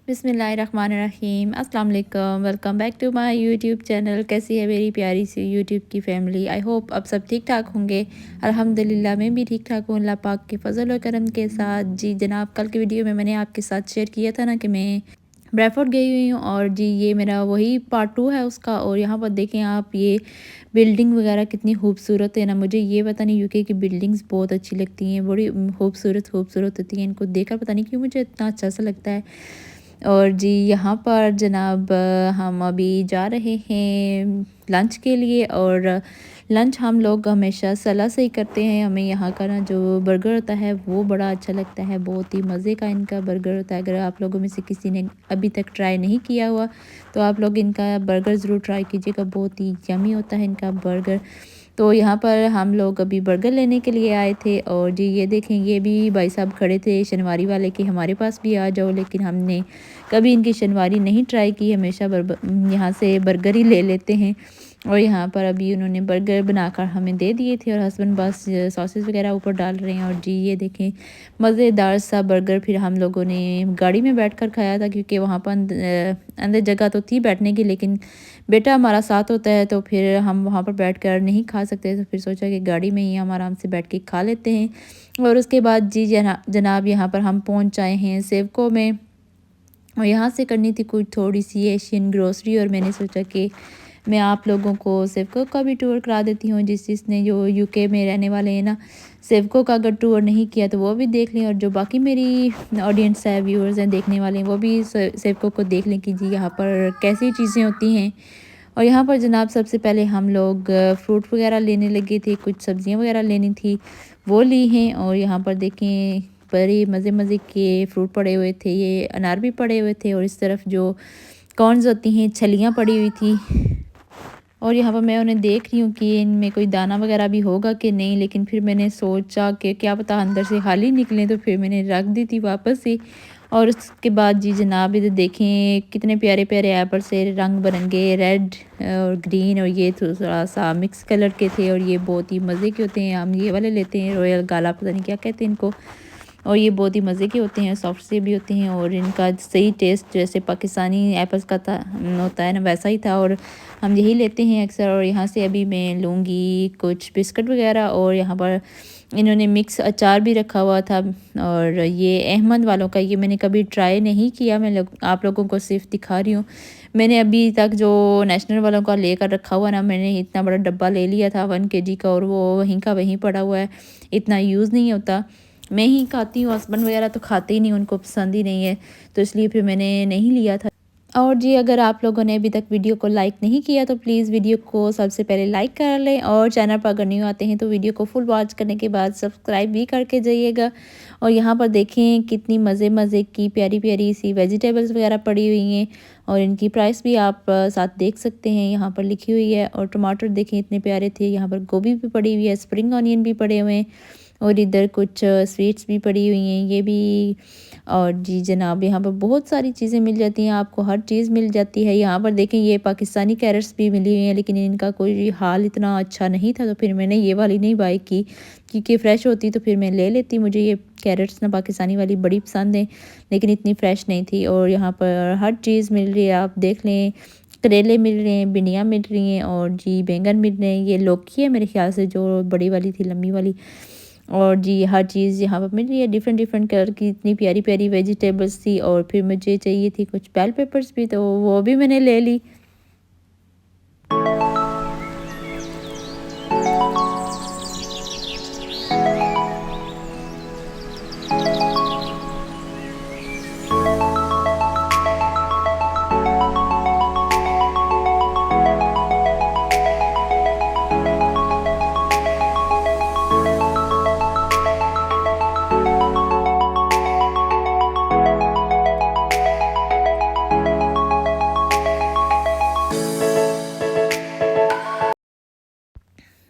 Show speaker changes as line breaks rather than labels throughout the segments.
बिस्मिल्लाहिर्रहमानिर्रहीम अस्सलाम वालेकुम। Welcome back to my YouTube channel. कैसी है मेरी प्यारी सी यूट्यूब की फैमिली। आई होप अब सब ठीक ठाक होंगे। अल्हम्दुलिल्लाह मैं भी ठीक ठाक हूँ अल्लाह पाक के फजल और करम के साथ। जी जनाब, कल की वीडियो में मैंने आपके साथ शेयर किया था ना कि मैं ब्रैडफोर्ड गई हुई हूँ, और जी ये मेरा वही पार्ट 2 है उसका। और यहाँ पर देखें आप, ये बिल्डिंग वगैरह कितनी खूबसूरत है ना। मुझे ये पता नहीं, यूके की बिल्डिंग्स बहुत अच्छी लगती हैं, बड़ी खूबसूरत खूबसूरत होती हैं। इनको देखकर पता नहीं क्यों मुझे इतना अच्छा सा लगता है। और जी यहाँ पर जनाब हम अभी जा रहे हैं लंच के लिए। और लंच हम लोग हमेशा सला से ही करते हैं। हमें यहाँ का ना जो बर्गर होता है वो बड़ा अच्छा लगता है, बहुत ही मज़े का इनका बर्गर होता है। अगर आप लोगों में से किसी ने अभी तक ट्राई नहीं किया हुआ तो आप लोग इनका बर्गर ज़रूर ट्राई कीजिएगा, बहुत ही यमी होता है इनका बर्गर। तो यहाँ पर हम लोग अभी बर्गर लेने के लिए आए थे। और जी ये देखें, ये भी भाई साहब खड़े थे शनवारी वाले कि हमारे पास भी आ जाओ, लेकिन हमने कभी इनकी शनवारी नहीं ट्राई की, हमेशा यहाँ से बर्गर ही ले लेते हैं। और यहाँ पर अभी उन्होंने बर्गर बनाकर हमें दे दिए थे, और हस्बैंड बस सॉसेस वगैरह ऊपर डाल रहे हैं। और जी ये देखें, मज़ेदार सा बर्गर फिर हम लोगों ने गाड़ी में बैठकर खाया था, क्योंकि वहाँ पर अंदर जगह तो थी बैठने की, लेकिन बेटा हमारा साथ होता है तो फिर हम वहाँ पर बैठकर नहीं खा सकते। तो फिर सोचा कि गाड़ी में ही हम आराम से बैठ के खा लेते हैं। और उसके बाद जी जनाब यहाँ पर हम पहुँच आए हैं सेवको में, और यहाँ से करनी थी कुछ थोड़ी सी एशियन ग्रोसरी। और मैंने सोचा कि मैं आप लोगों को सेवको का भी टूर करा देती हूँ, जिसने जो यूके में रहने वाले हैं ना, सेवको का अगर टूर नहीं किया तो वो भी देख लें। और जो बाकी मेरी ऑडियंस है, व्यूअर्स हैं, देखने वाले हैं, वो भी सेवको को देख लें कि जी यहाँ पर कैसी चीज़ें होती हैं। और यहाँ पर जनाब सबसे पहले हम लोग फ्रूट वगैरह लेने लगे थे, कुछ सब्ज़ियाँ वगैरह लेनी थी, वो ली हैं। और यहाँ पर देखें, बड़े मज़े मज़े के फ्रूट पड़े हुए थे, ये अनार भी पड़े हुए थे, और इस तरफ जो कॉर्न्स होती हैं छलियाँ पड़ी हुई थी। और यहाँ पर मैं उन्हें देख रही हूँ कि इनमें कोई दाना वगैरह भी होगा कि नहीं, लेकिन फिर मैंने सोचा कि क्या पता अंदर से खाली निकलें, तो फिर मैंने रख दी थी वापस से। और उसके बाद जी जनाब इधर देखें कितने प्यारे प्यारे एप्पल से रंग बिरंगे, रेड और ग्रीन, और ये थोड़ा सा मिक्स कलर के थे, और ये बहुत ही मज़े के होते हैं। हम ये वाले लेते हैं, रॉयल गाला पता नहीं क्या कहते हैं इनको। और ये बहुत ही मज़े के होते हैं, सॉफ्ट से भी होते हैं, और इनका सही टेस्ट जैसे पाकिस्तानी एप्पल्स का था होता है ना, वैसा ही था। और हम यही लेते हैं अक्सर। और यहाँ से अभी मैं लूँगी कुछ बिस्किट वगैरह। और यहाँ पर इन्होंने मिक्स अचार भी रखा हुआ था, और ये अहमद वालों का, ये मैंने कभी ट्राई नहीं किया, मैं आप लोगों को सिर्फ दिखा रही हूँ। मैंने अभी तक जो नेशनल वालों का लेकर रखा हुआ ना, मैंने इतना बड़ा डब्बा ले लिया था 1 kg का, और वो वहीं का वहीं पड़ा हुआ है, इतना यूज़ नहीं होता। मैं ही खाती हूँ, हस्बैंड वगैरह तो खाते ही नहीं, उनको पसंद ही नहीं है, तो इसलिए फिर मैंने नहीं लिया था। और जी अगर आप लोगों ने अभी तक वीडियो को लाइक नहीं किया तो प्लीज़ वीडियो को सबसे पहले लाइक कर लें, और चैनल पर अगर न्यू आते हैं तो वीडियो को फुल वॉच करने के बाद सब्सक्राइब भी करके जाइएगा। और यहाँ पर देखें कितनी मज़े मज़े की प्यारी प्यारी सी वेजिटेबल्स वगैरह पड़ी हुई हैं, और इनकी प्राइस भी आप साथ देख सकते हैं, यहाँ पर लिखी हुई है। और टमाटर देखें इतने प्यारे थे, यहाँ पर गोभी भी पड़ी हुई है, स्प्रिंग ऑनियन भी पड़े हुए हैं, और इधर कुछ स्वीट्स भी पड़ी हुई हैं, ये भी। और जी जनाब यहाँ पर बहुत सारी चीज़ें मिल जाती हैं, आपको हर चीज़ मिल जाती है। यहाँ पर देखें ये पाकिस्तानी कैरेट्स भी मिली हुई हैं, लेकिन इनका कोई हाल इतना अच्छा नहीं था, तो फिर मैंने ये वाली नहीं बाई की, क्योंकि फ़्रेश होती तो फिर मैं ले लेती। मुझे ये कैरेट्स ना पाकिस्तानी वाली बड़ी पसंद है, लेकिन इतनी फ़्रेश नहीं थी। और यहाँ पर हर चीज़ मिल रही है, आप देख लें, करेले मिल रहे हैं, भिंडियाँ मिल रही हैं, और जी बैंगन मिल रहे हैं, ये लौकी है मेरे ख्याल से जो बड़ी वाली थी, लंबी वाली। और जी हर चीज़ यहाँ पर मिल रही है, डिफरेंट डिफरेंट कलर की इतनी प्यारी प्यारी वेजिटेबल्स थी। और फिर मुझे चाहिए थी कुछ बेल पेपर्स भी, तो वो भी मैंने ले ली।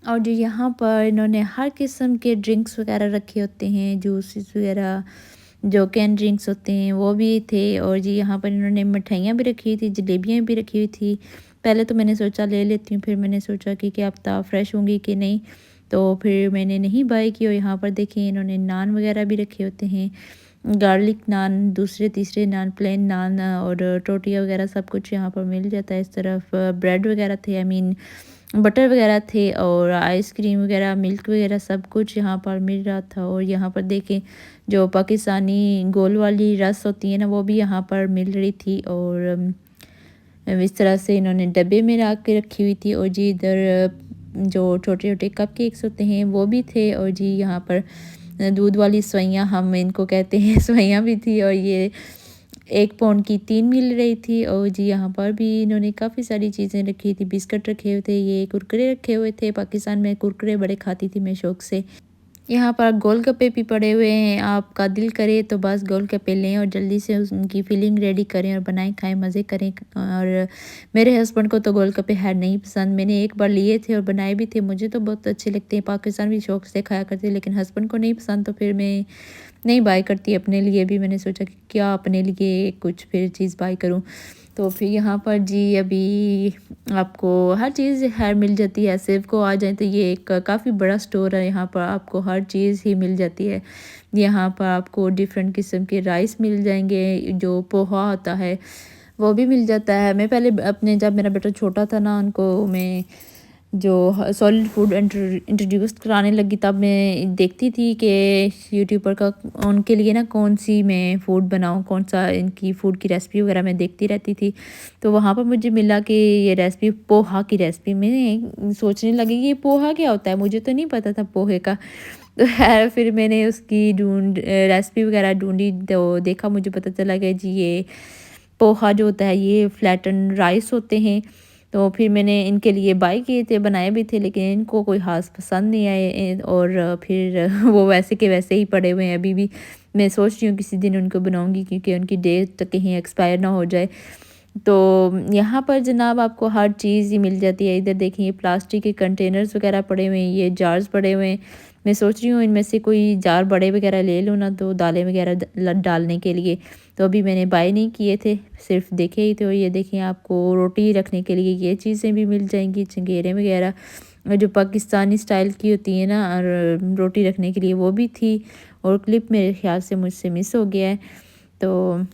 और जो यहाँ पर इन्होंने हर किस्म के ड्रिंक्स वगैरह रखे होते हैं, जूसेस वगैरह, जो कैन ड्रिंक्स होते हैं वो भी थे। और जी यहाँ पर इन्होंने मिठाइयाँ भी रखी हुई थी, जलेबियाँ भी रखी हुई थी। पहले तो मैंने सोचा ले लेती हूँ, फिर मैंने सोचा कि क्या पता फ्रेश होंगी कि नहीं, तो फिर मैंने नहीं बाई की। और यहाँ पर देखिए इन्होंने नान वगैरह भी रखे होते हैं, गार्लिक नान, दूसरे तीसरे नान, प्लेन नान और रोटियाँ वगैरह सब कुछ यहाँ पर मिल जाता है। इस तरफ ब्रेड वगैरह थे, आई मीन बटर वगैरह थे, और आइसक्रीम वगैरह, मिल्क वगैरह सब कुछ यहाँ पर मिल रहा था। और यहाँ पर देखें जो पाकिस्तानी गोल वाली रस होती है ना, वो भी यहाँ पर मिल रही थी। और इस तरह से इन्होंने डब्बे में ला के रखी हुई थी। और जी इधर जो छोटे छोटे कप केक्स होते हैं वो भी थे। और जी यहाँ पर दूध वाली सवैयाँ हम इनको कहते हैं सवैयाँ भी थी, और ये 1 पाउंड की 3 मिल रही थी। और जी यहाँ पर भी इन्होंने काफ़ी सारी चीज़ें रखी थी, बिस्किट रखे हुए थे, ये कुरकुरे रखे हुए थे। पाकिस्तान में कुरकुरे बड़े खाती थी मैं शौक से। यहाँ पर गोलगप्पे भी पड़े हुए हैं, आपका दिल करे तो बस गोलगप्पे लें और जल्दी से उनकी फिलिंग रेडी करें और बनाएं, खाएं, मज़े करें। और मेरे हस्बैंड को तो गोलगप्पे है नहीं पसंद, मैंने एक बार लिए थे और बनाए भी थे, मुझे तो बहुत अच्छे लगते हैं, पाकिस्तान भी शौक से खाया करते, लेकिन हस्बैंड को नहीं पसंद, तो फिर मैं नहीं बाय करती अपने लिए भी। मैंने सोचा कि क्या अपने लिए कुछ फिर चीज़ बाय करूँ। तो फिर यहाँ पर जी अभी आपको हर चीज़ हर मिल जाती है। सिर्फ को आ जाए तो ये एक काफ़ी बड़ा स्टोर है, यहाँ पर आपको हर चीज़ ही मिल जाती है। यहाँ पर आपको डिफरेंट किस्म के राइस मिल जाएंगे, जो पोहा होता है वो भी मिल जाता है। मैं पहले अपने जब मेरा बेटा छोटा था ना, उनको मैं जो सॉलिड फूड इंट्रोड्यूस कराने लगी, तब मैं देखती थी कि यूट्यूबर का उनके लिए ना कौन सी मैं फ़ूड बनाऊं, कौन सा इनकी फ़ूड की रेसिपी वगैरह मैं देखती रहती थी। तो वहाँ पर मुझे मिला कि ये रेसिपी पोहा की रेसिपी, मैं सोचने लगी कि ये पोहा क्या होता है, मुझे तो नहीं पता था पोहे का। तो खैर फिर मैंने उसकी रेसिपी वगैरह ढूंढी, तो देखा, मुझे पता चला कि जी ये पोहा जो होता है ये फ्लैटन राइस होते हैं। तो फिर मैंने इनके लिए बाय किए थे, बनाए भी थे, लेकिन इनको कोई ख़ास पसंद नहीं आए। और फिर वो वैसे के वैसे ही पड़े हुए हैं अभी भी। मैं सोच रही हूँ किसी दिन उनको बनाऊँगी, क्योंकि उनकी डेट कहीं एक्सपायर ना हो जाए। तो यहाँ पर जनाब आपको हर चीज़ ही मिल जाती है। इधर देखिए ये प्लास्टिक के कंटेनर्स वगैरह पड़े हुए हैं, ये जार्स पड़े हुए हैं। मैं सोच रही हूँ इनमें से कोई जार बड़े वगैरह ले लूँ ना, तो दालें वगैरह डालने के लिए। तो अभी मैंने बाय नहीं किए थे, सिर्फ देखे ही थे। और ये देखिए आपको रोटी रखने के लिए ये चीज़ें भी मिल जाएंगी, चंगेरे वगैरह, और जो पाकिस्तानी स्टाइल की होती है ना, और रोटी रखने के लिए वो भी थी। और क्लिप मेरे ख्याल से मुझसे मिस हो गया है। तो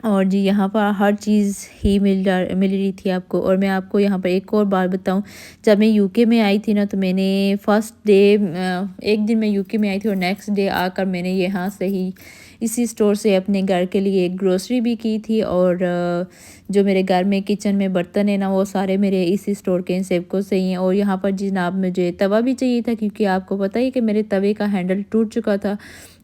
और जी यहाँ पर हर चीज़ ही मिल रही थी आपको। और मैं आपको यहाँ पर एक और बात बताऊँ, जब मैं यूके में आई थी ना, तो मैंने फ़र्स्ट डे एक दिन मैं यूके में आई थी, और नेक्स्ट डे आकर मैंने यहाँ से ही इसी स्टोर से अपने घर के लिए एक ग्रोसरी भी की थी। और जो मेरे घर में किचन में बर्तन है ना, वो सारे मेरे इसी स्टोर के सेवको से ही हैं। और यहाँ पर जनाब मुझे तवा भी चाहिए था, क्योंकि आपको पता ही कि मेरे तवे का हैंडल टूट चुका था।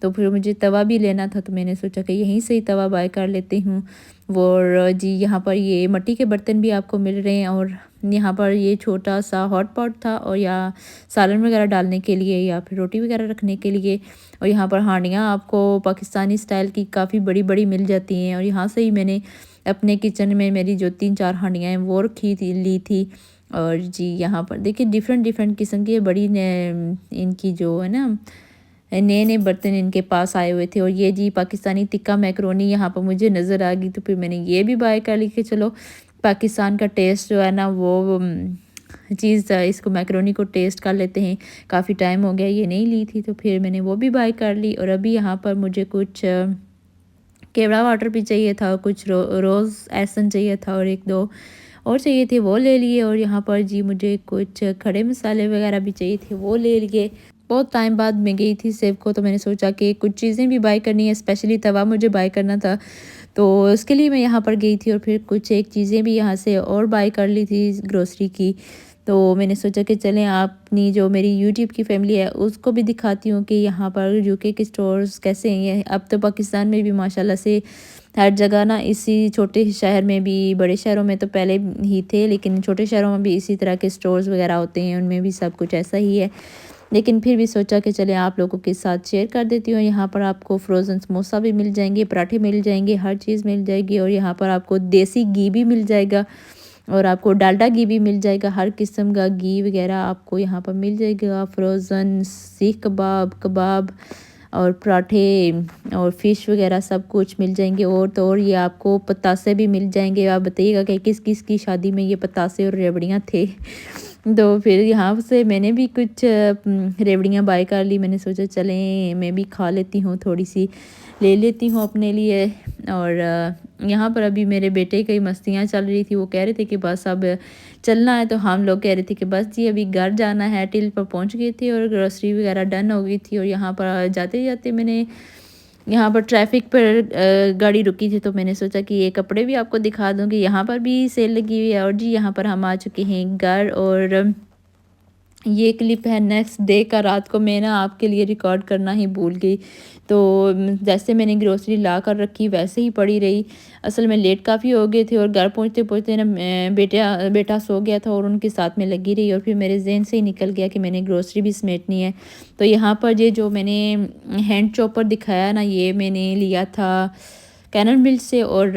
तो फिर मुझे तवा भी लेना था, तो मैंने सोचा कि यहीं से ही तवा बाय कर लेती हूँ। और जी यहाँ पर ये मिट्टी के बर्तन भी आपको मिल रहे हैं। और यहाँ पर ये छोटा सा हॉट पॉट था, और या सालन वगैरह डालने के लिए, या फिर रोटी वगैरह रखने के लिए। और यहाँ पर हांडियाँ आपको पाकिस्तानी स्टाइल की काफ़ी बड़ी बड़ी मिल जाती हैं। और यहाँ से ही मैंने अपने किचन में मेरी जो 3-4 हांडियाँ हैं वो रखी थी, ली थी। और जी यहाँ पर देखिए डिफरेंट डिफरेंट किस्म की बड़ी इनकी जो है ना, नए नए बर्तन इनके पास आए हुए थे। और ये जी पाकिस्तानी टिक्का मैकरोनी यहाँ पर मुझे नज़र आ गई, तो फिर मैंने ये भी बाय कर ली कि चलो पाकिस्तान का टेस्ट जो है ना, वो चीज़ इसको मैकरोनी को टेस्ट कर लेते हैं। काफ़ी टाइम हो गया ये नहीं ली थी, तो फिर मैंने वो भी बाय कर ली। और अभी यहाँ पर मुझे कुछ केवड़ा वाटर भी चाहिए था, कुछ रोज़ एसन चाहिए था, और 1-2 और चाहिए थे, वो ले लिए। और यहाँ पर जी मुझे कुछ खड़े मसाले वगैरह भी चाहिए थे, वो ले लिए। बहुत टाइम बाद मैं गई थी सेव को, तो मैंने सोचा कि कुछ चीज़ें भी बाय करनी है, स्पेशली तवा मुझे बाय करना था, तो उसके लिए मैं यहाँ पर गई थी। और फिर कुछ एक चीज़ें भी यहाँ से और बाय कर ली थी ग्रोसरी की। तो मैंने सोचा कि चलें अपनी जो मेरी यूट्यूब की फैमिली है उसको भी दिखाती हूँ कि यहाँ पर यूके के स्टोर्स कैसे हैं। अब तो पाकिस्तान में भी माशाल्लाह से हर जगह ना, इसी छोटे शहर में भी, बड़े शहरों में तो पहले ही थे, लेकिन छोटे शहरों में भी इसी तरह के स्टोर्स वगैरह होते हैं, उनमें भी सब कुछ ऐसा ही है। लेकिन फिर भी सोचा कि चले आप लोगों के साथ शेयर कर देती हूँ। यहाँ पर आपको फ्रोज़न समोसा भी मिल जाएंगे, पराठे मिल जाएंगे, हर चीज़ मिल जाएगी। और यहाँ पर आपको देसी घी भी मिल जाएगा, और आपको डालडा घी भी मिल जाएगा, हर किस्म का घी वगैरह आपको यहाँ पर मिल जाएगा। फ्रोज़न सीख कबाब, कबाब और पराठे और फ़िश वगैरह सब कुछ मिल जाएंगे। और तो और ये आपको पतासे भी मिल जाएंगे। आप बताइएगा कि किस किस की शादी में ये पतासे और रेवड़ियाँ थे। तो फिर यहाँ से मैंने भी कुछ रेवड़ियाँ बाय कर ली। मैंने सोचा चलें मैं भी खा लेती हूँ, थोड़ी-सी ले लेती हूँ अपने लिए। और यहाँ पर अभी मेरे बेटे की मस्तियाँ चल रही थी। वो कह रहे थे कि बस अब चलना है, तो हम लोग कह रहे थे कि बस जी अभी घर जाना है। टिल पर पहुँच गए थे और ग्रोसरी वगैरह डन हो गई थी। और यहाँ पर जाते-जाते मैंने यहाँ पर ट्रैफिक पर गाड़ी रुकी थी, तो मैंने सोचा कि ये कपड़े भी आपको दिखा दूँ कि यहाँ पर भी सेल लगी हुई है। और जी यहाँ पर हम आ चुके हैं घर। और ये क्लिप है नेक्स्ट डे का। रात को मैं ना आपके लिए रिकॉर्ड करना ही भूल गई। तो जैसे मैंने ग्रोसरी ला कर रखी वैसे ही पड़ी रही। असल में लेट काफ़ी हो गए थे और घर पहुँचते-पहुँचते ना बेटा सो गया था और उनके साथ में लगी रही। और फिर मेरे ज़हन से ही निकल गया कि मैंने ग्रोसरी भी समेटनी है। तो यहाँ पर ये जो मैंने हैंड चॉपर दिखाया ना, ये मैंने लिया था कैनन मिल से। और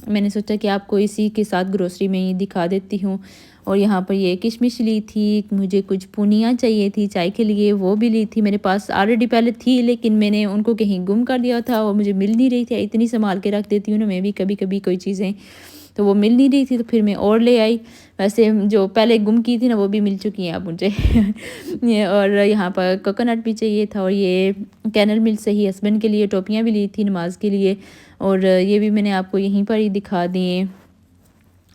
मैंने सोचा कि आपको इसी के साथ ग्रोसरी में ही दिखा देती हूँ। और यहाँ पर ये किशमिश ली थी, मुझे कुछ पूनियाँ चाहिए थी चाय के लिए, वो भी ली थी। मेरे पास ऑलरेडी पहले थी, लेकिन मैंने उनको कहीं गुम कर दिया था और मुझे मिल नहीं रही थी। इतनी संभाल के रख देती हूँ ना मैं भी कभी-कभी कोई चीज़ें, तो वो मिल नहीं रही थी, तो फिर मैं और ले आई। वैसे जो पहले गुम की थी ना वो भी मिल चुकी हैं अब मुझे। और यहाँ पर कोकोनट भी चाहिए था। और ये कैनल मिल से ही हस्बैंड के लिए टोपियाँ भी ली थी नमाज के लिए। और ये भी मैंने आपको यहीं पर ही दिखा दिए।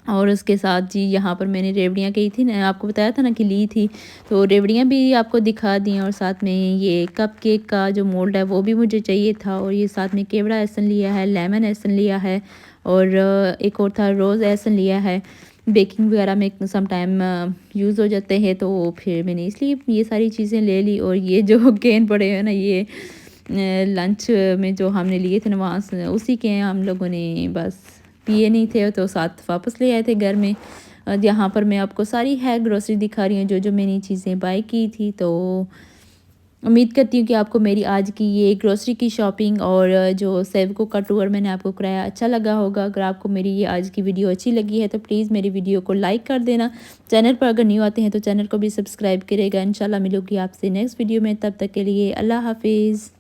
और उसके साथ जी यहाँ पर मैंने रेवड़ियाँ कही थी ना, आपको बताया था ना कि ली थी, तो रेवड़ियाँ भी आपको दिखा दी। और साथ में ये कप केक का जो मोल्ड है वो भी मुझे चाहिए था। और ये साथ में केवड़ा एसन लिया है, लेमन एसन लिया है। और एक और था रोज़ एसन लिया है। बेकिंग वगैरह में सम टाइम यूज़ हो जाते हैं, तो फिर मैंने इसलिए ये सारी चीज़ें ले ली। और ये जो केन पड़े हैं ना, ये लंच में जो हमने लिए थे ना वहाँ से, उसी के हम लोगों ने बस पिए नहीं थे, तो साथ वापस ले आए थे घर में। यहाँ पर मैं आपको सारी है ग्रोसरी दिखा रही हूँ जो जो मैंने चीज़ें बाय की थी। तो उम्मीद करती हूँ कि आपको मेरी आज की ये ग्रोसरी की शॉपिंग और जो सेवको का टूर मैंने आपको कराया अच्छा लगा होगा। अगर आपको मेरी ये आज की वीडियो अच्छी लगी है तो प्लीज़ मेरी वीडियो को लाइक कर देना। चैनल पर अगर न्यू आते हैं तो चैनल को भी सब्सक्राइब करेगा। इंशाल्लाह मिलूंगी आपसे नेक्स्ट वीडियो में, तब तक के लिए अल्लाह हाफिज़।